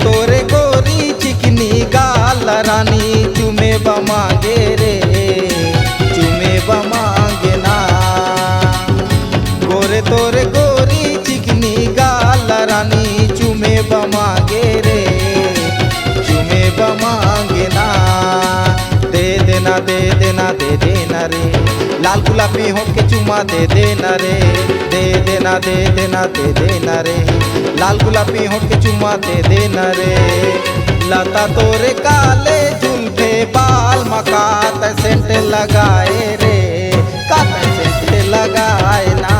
तोरे गोरी चिकनी गाल रानी चुमे बमागे रे चुमे बमागे ना। गोरे तोरे गोरी चिकनी गाल रानी चुमे बमागे रे चुमे बमागे ना। दे देना दे देना दे देना रे लाल गुलाबी होठ के चुमा दे देना रे। दे देना दे देना दे देना रे लाल गुलाबी होठ के चुमा दे देना रे। लता तोरे काले जुल्फे बाल मकात सेंट लगाए रे कात सेंट लगाए ना।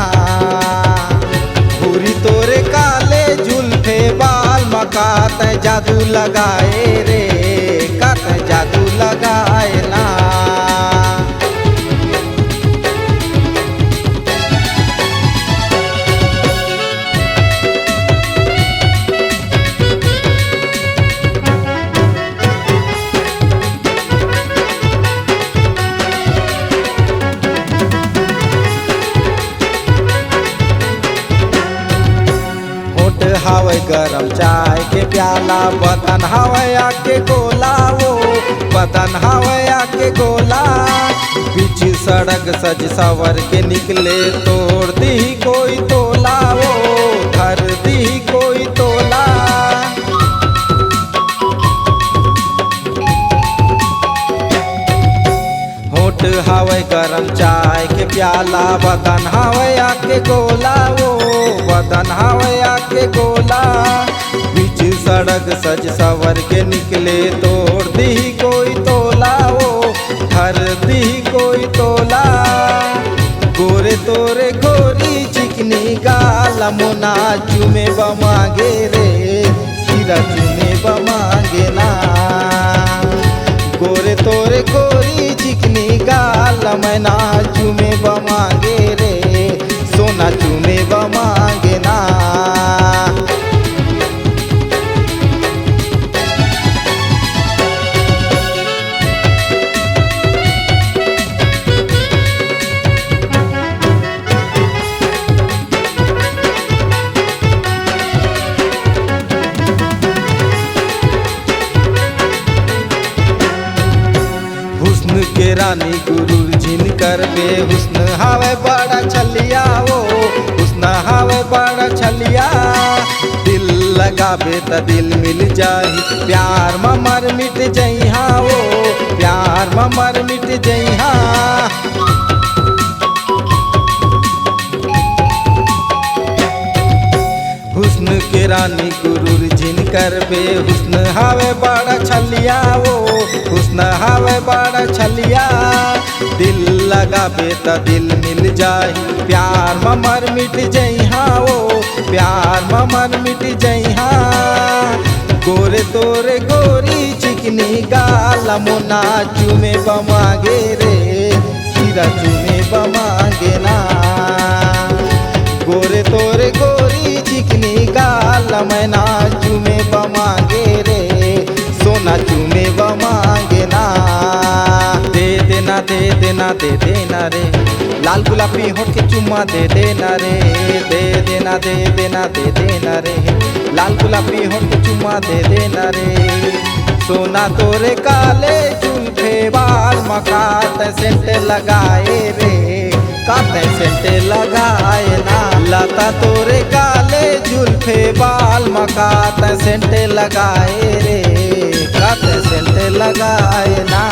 पूरी तोरे काले जुल्फे बाल मकात जादू लगाए रे कात जादू लगाए ना। हावे गरम चाय के प्याला बतन हावे आके गोला वो बतन हावे आके गोला। बीच सड़क सज सवर के निकले तोड़ दी कोई तोला वो धर दी कोई तोला। होठ हावे गरम चाय के प्याला बतन हावे आके गोला वो बदन हावे आके गोला। बीच सड़क सज सवर के निकले तोड़ दी कोई तोला वो धर दी कोई तोला। गोरे तोरे गोरी चिकनी गाल मोना चुमे बमागे रे सिरा चुमे बमागे ना। गोरे तोरे गोरी चिकनी गाल मैना चुमे बमागे रे सोना चुमे बमागे ना। हुस्न के रानी गुरूर जिन कर बे हुस्न हावे बड़ा छलिया वो हुस्न हावे बड़ा छलिया। दिल लगाबे त दिल मिल जाही प्यार मर मिट जइहा वो प्यार मर मिट जइहा। हुस्न के रानी गुरूर जिन कर बे हुस्न हावे बड़ा छलिया वो हुस्न हावे बड़ा छलिया। दिल लगाबे त दिल मिल जाही प्यार मर मिट जइहा वो प्यार मर मिट जइहा। गोरे तोरे गोरी चिकनी गाल मोना चुमे बमागे रे सिरा चुमे बमागे ना। गोरे तोरे गोरी चिकनी गाल मैना चुमे बमागे रे सोना चुमे बमागे ना। दे देना दे देना दे देना रे लाल गुलाबी होठ के चुम्मा दे देना रे। दे देना दे देना दे देना रे लाल गुलाबी होठ के चुम्मा दे देना रे। सोना तोरे काले जुल्फे बाल मकात सेंट लगाए रे कात सेंट लगाए ना। लता तोरे काले जुल्फे बाल मकात सेंट लगाए रे कात सेंट लगाए ना।